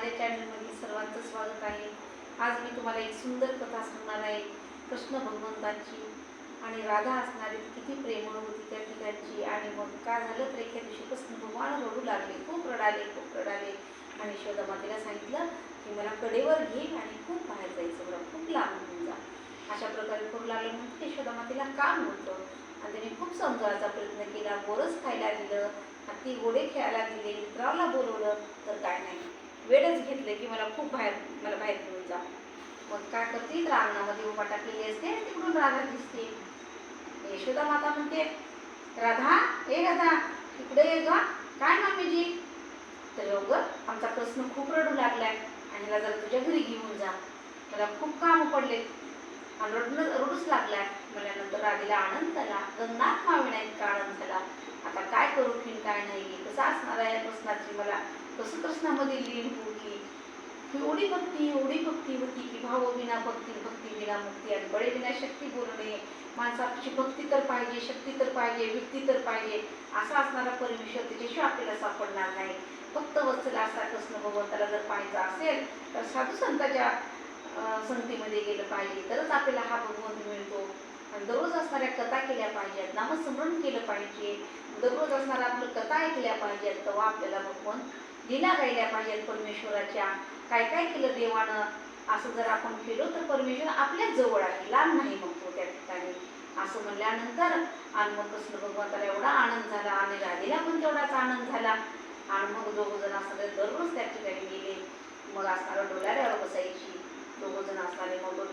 माझ्या चॅनलमध्ये सर्वांचं स्वागत आहे। आज मी तुम्हाला एक सुंदर कथा सांगणार आहे। कृष्ण भगवंताची आणि राधा असणारी किती प्रेमळ होती त्या ठिकाणची। आणि मग काय झालं तर एके दिवशी कृष्ण भगवान रडू लागले, खूप रडाले आणि यशोदा मातेला सांगितलं की मला कडेवर घे आणि खूप बाहेर जायचं, मला खूप लांब घेऊन जा। अशा प्रकारे करू लागले। म्हणून यशोदा मातेला काम होतं आणि त्याने खूप समजावायचा प्रयत्न केला, गोरस खायला दिलं, ती घोडे खेळायला दिले, मित्राला बोलवलं, तर काय नाही, वेळच घेतले की मला बाहेर घेऊन जा। मग काय करते, तर अंगणामध्ये उभा टाकलेली असते, तिकडून राधा दिसते। यशोदा माता म्हणते, राधा ए राधा इकडे ये ग, काय मामीजी? तर ग आमचा कृष्ण खूप रडू लागलाय आणि ह्याला जरा तुझ्या घरी घेऊन जा, मला खूप काम पडले आणि रडूच लागलाय। म्हणल्यानंतर राधेला आनंद झाला, गंगनाथ मावेना इतका आनंद झाला। आता काय करू की काय नाही, कसं असणार आहे कृष्णाची, मला कसं कृष्णामध्ये लीन होऊ की एवढी भक्ती होती की भाव विना भक्ती, भक्ती विना मुक्ती आणि बळे विना शक्ती बोलणे। माणसाची भक्ती तर पाहिजे, शक्ती तर पाहिजे, व्यक्ती तर पाहिजे, असा असणारा परमेश्वर त्याच्याशिवाय आपल्याला सापडणार नाही। फक्त वत्सल असा कृष्ण भगवंताला जर पाहायचा असेल तर साधू संतांच्या संगतीमध्ये गेलं पाहिजे, तरच आपल्याला हा भगवंत मिळतो। आणि दररोज असणाऱ्या कथा केल्या पाहिजेत, नामस्मरण केलं पाहिजे, दररोज असणाऱ्या आपल्या कथा ऐकल्या पाहिजेत, तेव्हा आपल्याला भगवंत लीला गायल्या पाहिजेत परमेश्वराच्या। काय काय केलं देवानं, असं जर आपण केलं तर परमेश्वर आपल्याच जवळ आहे, लांब नाही मग तो त्या ठिकाणी, असं म्हणल्यानंतर आणि मग कृष्ण भगवंताला एवढा आनंद झाला आणि राधेला पण तेवढाच आनंद झाला। आणि मग दोघंजण असणारे दररोज त्या ठिकाणी गेले। मग असणाऱ्या डोलाऱ्यावर बसायची, दोघंजण असणारे मग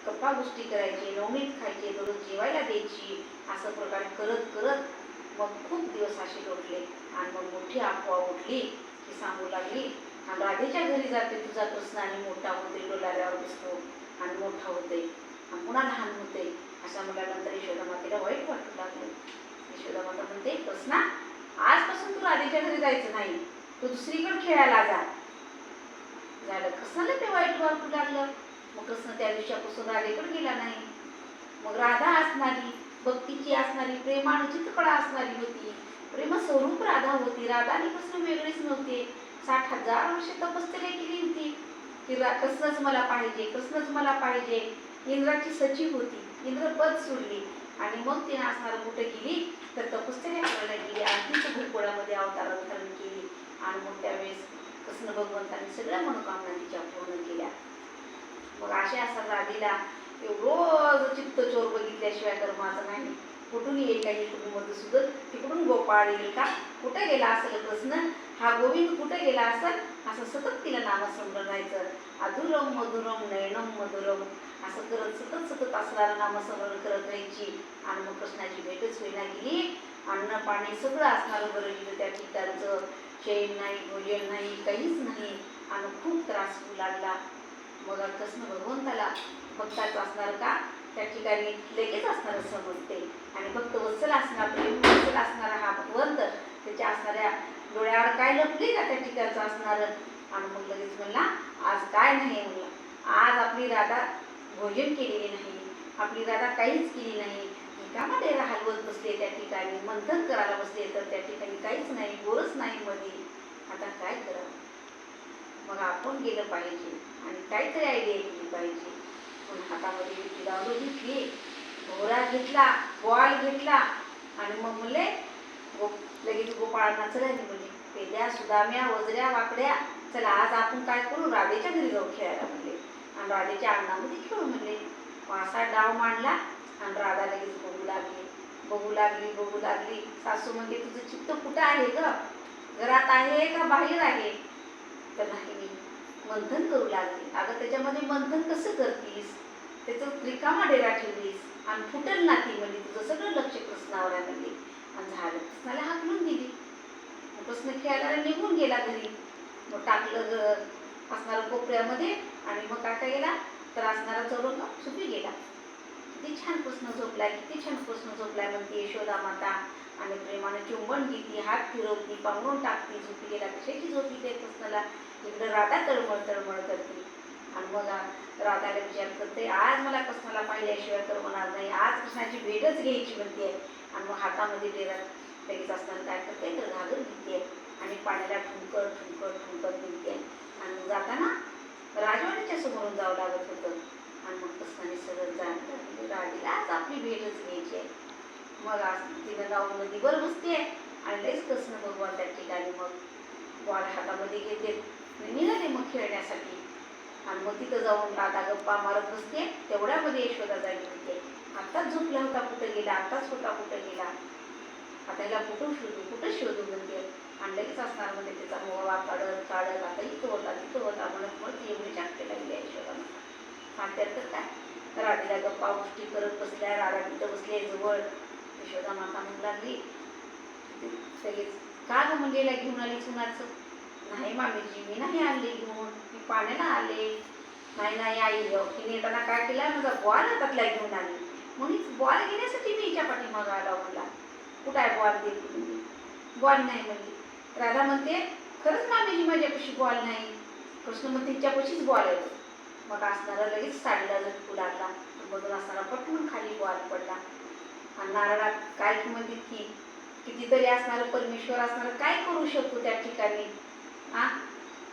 गप्पा गोष्टी करायची, नवनीत खायचे, दररोज जेवायला द्यायची, असं प्रकारे करत करत मग खूप दिवस असे लोटले। आणि मग मोठी अफवा उठली की सांगू लागली, आणि राधेच्या घरी जाते तुझा कृष्ण आणि मोठा होते, डोलाऱ्यावर बसतो आणि मोठा होते आणि पुन्हा लहान होते, अशा म्हटल्यानंतर यशोदा मातेला वाईट वाटू लागलं। यशोदा माता म्हणते, कृष्णा आजपासून तू राधेच्या घरी जायचं नाही, तू दुसरीकडे खेळायला जा। झालं, कृष्णाला ते वाईट वाटू लागलं। मग कृष्ण त्या दिवसापासून राधेकडे गेला नाही। मग राधा असणारी भक्तीची असणारी प्रेमानं चित्तकळा असणारी होती, प्रेमस्वरूप राधा होती। राधा आणि कृष्ण वेगळेच नव्हते, 60,000 वर्षे तपश्चर्या केली होती की कृष्णच मला पाहिजे, कृष्णच मला पाहिजे। इंद्राची सचिव होती, इंद्रपद सोडली आणि मग तिने असणारं कुठे गेली तर तपश्चर्या करायला गेली आणि तीच भूगोळामध्ये अवतार धारण केली। आणि मग त्यावेळेस कृष्ण भगवंतांनी सगळ्या मनोकामना तिच्या पूर्ण केल्या। मग अशा असं राधेला रोज चित्तचोर बघितल्याशिवाय कर्माचं नाही, कुठून येईल काही कुठून मधुसूदन, तिकडून गोपाळ येईल का, कुठे गेला असेल कृष्ण, हा गोविंद कुठे गेला असेल, असं सतत तिला नामस्मरण राहायचं। अधुरम मधुरम नयनम मधुरम असं करत सतत असणारं नामस्मरण करत राहायची। आणि मग कृष्णाची भेटच होईना गेली, अन्न पाणी सगळं असणारं बरं गेलं त्या ठिकाणचं, चैन नाही, भोजन नाही, काहीच नाही आणि खूप त्रास होऊ लागला। मग कृष्ण भगवंताला भक्ताचं असणार का त्या ठिकाणी लगेच असणारं समजते आणि भक्त वत्सल असणार, प्रेम वत्सल असणारा हा भगवंत त्याच्या असणाऱ्या डोळ्यावर काय लपले का त्या ठिकाणचं असणार। आणि मग लगेच म्हणला, आज काय नाही म्हणला, आज आपली राधा भोजन केलेली नाही, आपली राधा काहीच केली नाही, एकामध्ये हलवत बसले त्या ठिकाणी, मंथन करायला बसले तर त्या ठिकाणी काहीच नाही, गोरच नाही मध्ये, आता काय करावं? मग आपण गेलं पाहिजे आणि काहीतरी आयडिया केली पाहिजे। पण हातामध्ये विटी दारू घेतली, घोडा घेतला, बॉल घेतला आणि मग म्हणले लगेच गोपाळांना चला म्हणजे पेद्या सुदाम्या वजऱ्या वाकड्या, चला आज आपण काय करू, राधेच्या घरी जाऊ खेळायला म्हणले आणि राधेच्या अंगणामध्ये खेळू म्हणले। असा डाव मांडला आणि राधा लगेच बघू लागली। सासू म्हणजे तुझं चित्त कुठं आहे ग, घरात आहे का बाहेर आहे? तर नाही, मी मंथन करू लागली। अगं त्याच्यामध्ये मंथन कसं करतीस, त्याचं रिकामा डेरा ठेवलीस आणि फुटल ना ती, म्हणजे तुझं सगळं लक्ष कृष्णावर आहे म्हणली। आणि झालं, कृष्णाला हाकलून दिली, कृष्ण खेळायला निघून गेला घरी। मग टाकलं असणारं कोपऱ्यामध्ये आणि मग काय गेला तर असणारा चौरंग झोपी गेला। किती छान कृष्ण झोपलाय, किती छान कृष्ण झोपलाय म्हणते यशोदा माता आणि प्रेमाने चुंबन घेती, हात फिरवती, पांघरून टाकती, झोपी गेला। कशाची झोपी ते कृष्णाला, इकडे राधा तळमळ करते। आणि मग राधाला विचार करते, आज मला कृष्णाला पाहिल्याशिवाय करमणार नाही, आज कृष्णाची भेटच घ्यायची म्हणते। आणि मग हातामध्ये डेरा लगेच असताना काय करते तर घागर घेते आणि पाण्याला ठुंकत निघते आणि जाता समोरून जावं लागत होतं. आणि मग कृष्णाने सगळं जाणलं म्हणजे राधेला आज आपली भेटच घ्यायची आहे. मग आज तिनं जाऊन नदीवर बसते आणि लईच कृष्ण भगवान त्या ठिकाणी मग बॉल हातामध्ये घेते निघाले मग खेळण्यासाठी. आणि मग तिथं जाऊन राधा गप्पा मारत बसते. तेवढ्यामध्ये यशोदा जागी होते. आत्ताच झोपला होता कुठं गेला, आत्ताच होता कुठं गेला, आता याला कुठं शोधू म्हणते. आणि लगेच असणार म्हणजे त्याचा मोळा काढत काढत आता इथं होता म्हणत म्हणत एवढी चाकटे लागली यशोदा माता. आणि त्यात काय राधेला गप्पा गोष्टी करत बसल्या. राधा तिथं बसली जवळ. यशोदा माता म्हणू लागली सगळेच का ग म्हणलेला घेऊन आली चुनाचं. नाही मामीजी मी नाही आणले घेऊन, मी पाण्याला आले. नाही आई तिने येताना काय केला माझा बॉल हातातला घेऊन आली. म्हणून बॉल घेण्यासाठी मी हिच्या पाठीमागं आला म्हणला. कुठं आहे बॉल दे तुम्ही. बॉल नाही म्हणली. राधा म्हणते खरंच मामीजी माझ्यापाशी बॉल नाही. कृष्ण म्हणते तिच्यापाशीच बॉल आहे. मग असणारा लगेच साडीला झटकू लागला. बघून असणारा पटकन खाली बॉल पडला. आणि नारळात काय किंमत इतकी, कितीतरी असणारं परमेश्वर असणारं काय करू शकतो त्या ठिकाणी.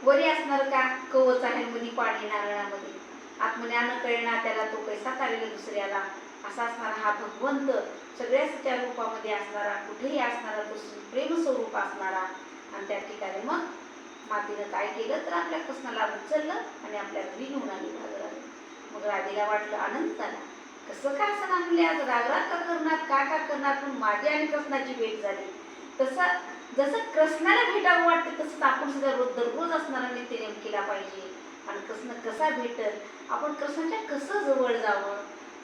वरी असणार का कवच आहे मध्ये पाणी नारळामध्ये, आतमध्ये अन्न कळेना त्याला तो कैसा काढेल दुसऱ्याला. असा असणारा हा भगवंत सगळ्याच्या रूपामध्ये असणारा, कुठेही असणारा तो प्रेम स्वरूप असणारा. आणि त्या ठिकाणी मग मातीनं काय केलं तर आपल्या कृष्णाला उचललं आणि आपल्या घरी घेऊन आली घागराने. मग राधेला वाटलं आनंद झाला. कसं काय असं म्हणले आज रागराग का करणार पण माझी आणि कृष्णाची भेट झाली. तसं जसं कृष्णाला भेटावं वाटतं तसंच आपण सुद्धा दररोज असणारा नित्यनेम केला पाहिजे. आणि कृष्ण कसा भेटल, आपण कृष्णाच्या कसं जवळ जावं,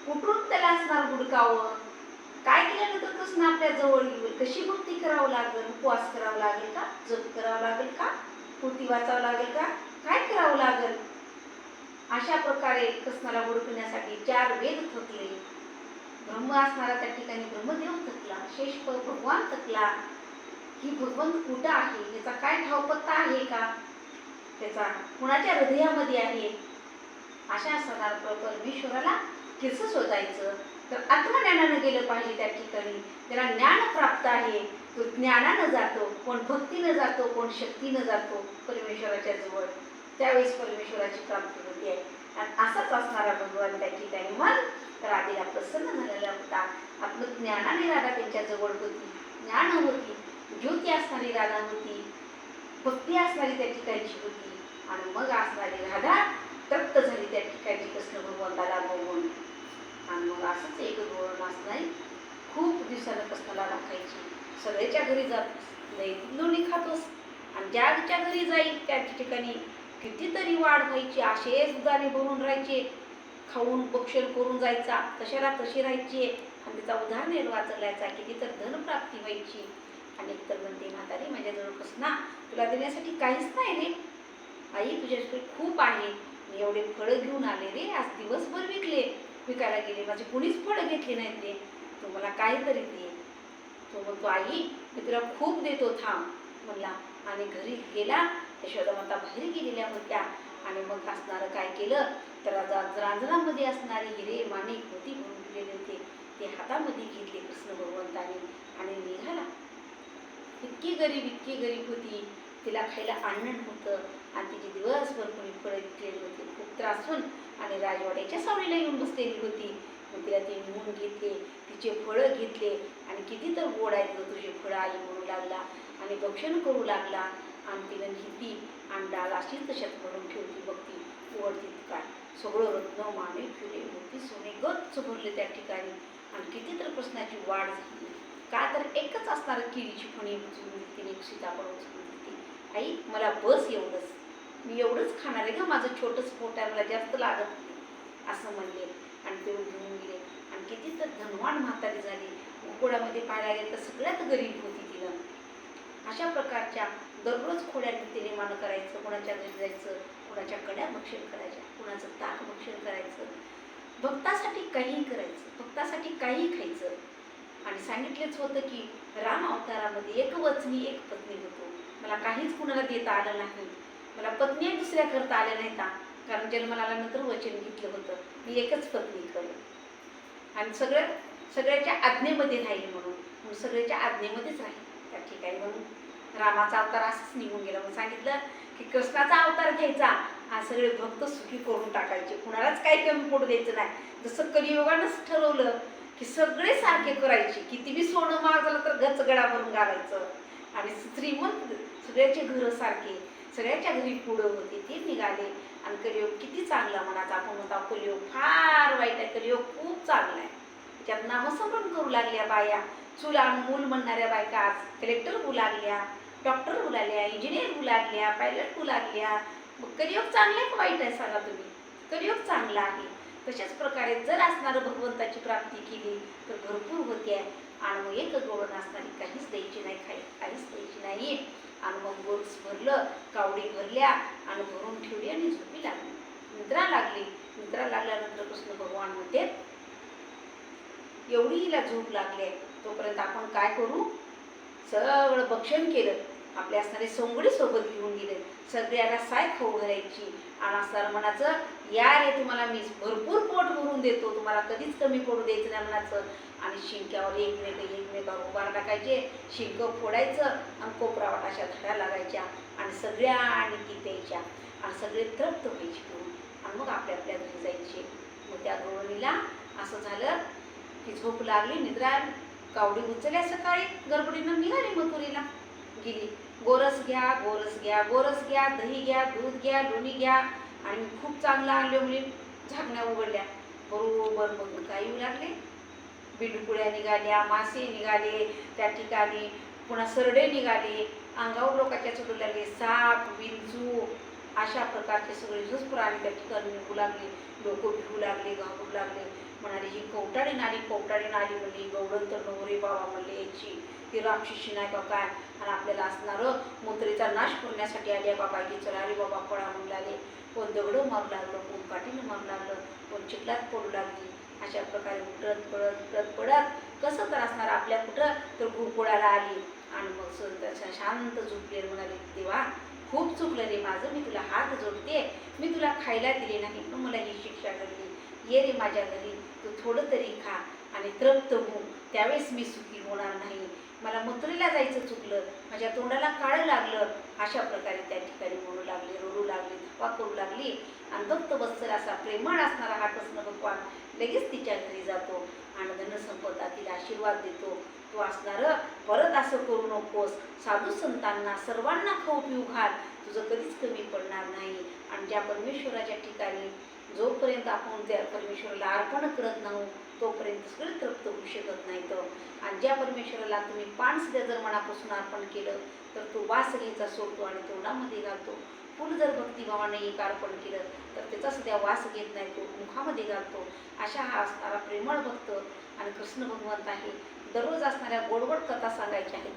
कुठून त्याला असणार हुडकावं, काय केल्यानंतर कृष्ण आपल्या जवळ येईल, कशी भक्ती करावं लागेल, उपवास करावा लागेल का, जप करावं लागेल का, कृती वाचावं लागेल का, काय करावं लागेल. अशा प्रकारे कृष्णाला हुडकण्यासाठी 4 वेद थकले. ब्रह्म असणारा त्या ठिकाणी ब्रह्मदेव थकला, शेष भगवान थकला की भगवंत कुठं आहे, त्याचा काय ठावपत्ता आहे का, त्याचा कुणाच्या हृदयामध्ये आहे. अशा असणार परमेश्वराला कसं शोधायचं तर आत्मज्ञानानं गेलं पाहिजे. त्या ठिकाणी त्याला ज्ञान प्राप्त आहे. तो ज्ञानानं जातो, कोण भक्तीनं जातो, कोण शक्तीनं जातो परमेश्वराच्या जवळ. त्यावेळेस परमेश्वराची प्राप्ती होती आहे. आणि असाच असणारा भगवान त्या ठिकाणी मग राधेला प्रसन्न झालेला होता. आत्मज्ञानाने राधा त्यांच्या जवळ होती, ज्ञान होती, ज्योती असणारी राधा होती, भक्ती असणारी त्या ठिकाणची होती. आणि मग असणारी राधा तृप्त झाली त्या ठिकाणी कृष्ण भगवंताला बघून. आणि मग असंच एक धोरण असणारी खूप दिवसानं कृष्णाला राखायची. सगळ्याच्या घरी जात लोणी खातोस आणि ज्याच्या घरी जाईल त्या ठिकाणी कितीतरी वाढ व्हायची. असेच उदाने भरून राहायचे, खाऊन भक्षण करून जायचा, तशाला तशी राहायची आणि त्याचा उदारनिर्वाह चालायचा. किती तर धनप्राप्ती व्हायची. आणि तर म्हणते म्हातारी माझ्याजवळ कृष्णा तुला देण्यासाठी काहीच नाही रे. आई तुझ्याकडे खूप आहे, मी एवढे फळं घेऊन आले रे, आज दिवसभर विकायला गेले, माझे कुणीच फळं घेतली नाहीत रे, तू मला काहीतरी दे. तो म्हणतो आई मी तुला खूप देतो थांब म्हणला. आणि घरी गेला. यशोदा माता बाहेर गेलेल्या होत्या. आणि मग असणारं काय केलं तर रांजणामध्ये असणारे हिरे माणिक मोती भरून दिलेले होते, ते हातामध्ये घेतले कृष्ण भगवंताने आणि निघाला. इतकी गरीब होती, तिला खायला अन्न नव्हतं आणि तिचे दिवसभर कोणी फळं विकलेली होती. खूप त्रास होऊन आणि राजवाड्याच्या सावलीला येऊन बसलेली होती. मग तिला ते म्हणून घेतले, तिचे फळं घेतले आणि किती तर गोड आहेत ग तुझे फळं आई म्हणू लागला आणि भक्षण करू लागला. आणि तिला घेतली आणि डाळ अशीच तशात म्हणून ठेवली. बघती उघडती काय सगळं रत्न माने फिरे होती, सोने गच्च भरले त्या ठिकाणी. आणि किती तर प्रश्नाची वाढ झाली. का तर एकच असणारं केळीची फणी तिने सीताफळ उचलून दिली. आई मला बस एवढंच, मी एवढंच खाणार आहे का, माझं छोटंच पोट आहे, मला जास्त लागत नाही असं म्हणले. आणि ते घेऊन गेले. आणि किती तर धनवान म्हातारी झाली. उकोडामध्ये पाहायला गेलं तर सगळ्यात गरीब होती तिला. अशा प्रकारच्या दररोज खोड्या तिने मान करायचं, कोणाच्या घरी जायचं, कोणाच्या कड्या भक्षण करायच्या, कोणाचं ताक भक्षण करायचं, भक्तासाठी काहीही करायचं, भक्तासाठी काहीही खायचं. आणि सांगितलेच होतं की राम अवतारामध्ये एक वचनी एक पत्नी होतो. मला काहीच कुणाला देता आलं नाही, मला पत्नी दुसऱ्या करता आल्या नाहीत, कारण जन्माला आल्यानंतर वचन घेतलं होतं मी एकच पत्नी करेन आणि सगळ्याच्या आज्ञेमध्ये राहील म्हणून सगळ्याच्या आज्ञेमध्येच राहील त्या ठिकाणी. म्हणून रामाचा अवतार असंच निघून गेला. म्हणून सांगितलं की कृष्णाचा अवतार घ्यायचा आणि सगळे भक्त सुखी करून टाकायचे, कुणालाच काही कमी पडू द्यायचं नाही. जसं कलियुगानंच ठरवलं की सगळे सारखे करायचे, किती बी सोनं महाग झालं तर गच गळा भरून घालायचं. आणि श्रीमंत सगळ्याचे घरं सारखे, सगळ्याच्या घरी पुढं होते ते निघाले. आणि कलियुग किती चांगला म्हणायचा, आपण म्हणता कलियुग फार वाईट आहे, कलियुग खूप चांगला आहे. त्याच्यात नामस्मरण करू लागल्या बाया, चूल आणि मूल म्हणणाऱ्या बायका आज कलेक्टर होऊ लागल्या, डॉक्टर होऊ लागल्या, इंजिनियर होऊ लागल्या, पायलट होऊ लागल्या. मग कलियुग चांगला आहे का वाईट आहे सांगा तुम्ही? कलियुग चांगला आहे. तशाच प्रकारे जर असणारं भगवंताची प्राप्ती केली तर भरपूर होते आहे. आणि मग एक गवळण असणारी काहीच द्यायची नाही, काहीच द्यायची नाही. आणि मग गोरस भरलं, कावडी भरल्या आणि भरून ठेवली आणि झोपी लागली, निद्रा लागली. निद्रा लागल्यानंतर कृष्ण भगवान म्हणते एवढी हिला झोप लागली आहे तोपर्यंत आपण काय करू, सगळं भक्षण केलं, आपले असणारे सोंगडी सोबत घेऊन गेले, सगळ्याला साय खाऊ घालायची. आणि असणार म्हणायचं या रे तुम्हाला मी भरपूर पोट भरून देतो, तुम्हाला कधीच कमी पडू द्यायचं नाही म्हणायचं. आणि शिंक्यावर एकमेकावर उभार टाकायचे, शिंक फोडायचं आणि कोपरावाट अशा धड्या लागायच्या आणि सगळ्यांनी ती प्यायच्या आणि सगळे तृप्त व्हायचे करून आणि मग आपल्या आपल्या घरी जायचे. मग त्या गृहिणीला असं झालं की झोप लागली, निद्रा, कावडी उचलल्या, सकाळी गडबडीनं निघाली मथुरीला गेली. गोरस घ्या, गोरस घ्या, गोरस घ्या, दही घ्या, दूध घ्या, लोणी घ्या. आणि खूप चांगलं आणले मुली, झाकण्या उघडल्या, बरोबर मग काय येऊ लागले, बिंडकुळ्या निघाल्या, मासे निघाले त्या ठिकाणी, पुन्हा सरडे निघाले, अंगावर लोकांच्या चढू लागले, साप, विंचू, अशा प्रकारचे सगळे झुस प्राणी त्या ठिकाणी निघू लागले. लोक भिवू लागले, घाबरू लागले, म्हणाले ही कवटाळी नाली, कवटाळी नाली म्हणली, गवडण तर नवरे बाबा म्हणले याची, ती राक्षसी नाही का काय, आणि आपल्याला असणारं मंत्रीचा नाश करण्यासाठी आले बाबा, की चला रे बाबा पळा म्हणू लागले. कोण दगडं मारू लागलं, कोण काठीनं मारू लागलं, कोण चिखलात पडू लागली. अशा प्रकारे पडत कसं तर असणार आपल्या कुठं तर गुळपोळाला आली. आणि मग शांत झोपले, म्हणाले देवा खूप चुकलं रे माझं, मी तुला हात जोडते, मी तुला खायला दिले नाही पण मला ही शिक्षा घडली, ये रे माझ्या घरी, तू थोडं तरी खा आणि तृप्त हो, त्यावेळेस मी सुखी होणार नाही. मला मथुरेला जायचं चुकलं, माझ्या तोंडाला काळं लागलं. अशा प्रकारे त्या ठिकाणी म्हणू लागली, रडू लागली, धप्पा करू लागली. आणि भक्त बत्सल असा प्रेमळ असणारा हा कृष्ण भगवान लगेच तिच्या घरी जातो आणि धनसंपदा तिला आशीर्वाद देतो. तू असणारं परत असं करू नकोस, साधू संतांना सर्वांना खाऊ पिऊ घाल, तुझं कधीच कमी पडणार नाही. आणि ज्या परमेश्वराच्या ठिकाणी जोपर्यंत आपण त्या परमेश्वराला अर्पण करत नाही तोपर्यंत सगळं तृप्त होऊ शकत नाही. आणि ज्या परमेश्वराला तुम्ही पानसुद्धा जर मनापासून अर्पण केलं तर तो वास घ्यायचा सोडतो आणि तोंडामध्ये घालतो. फुल जर भक्तिभावाने एक अर्पण केलं तर त्याचा सध्या वास घेत नाही, तो मुखामध्ये घालतो. अशा हा असणारा प्रेमळ भक्त आणि कृष्ण भगवंत आहे. दररोज असणाऱ्या गोडगोड कथा सांगायच्या आहेत.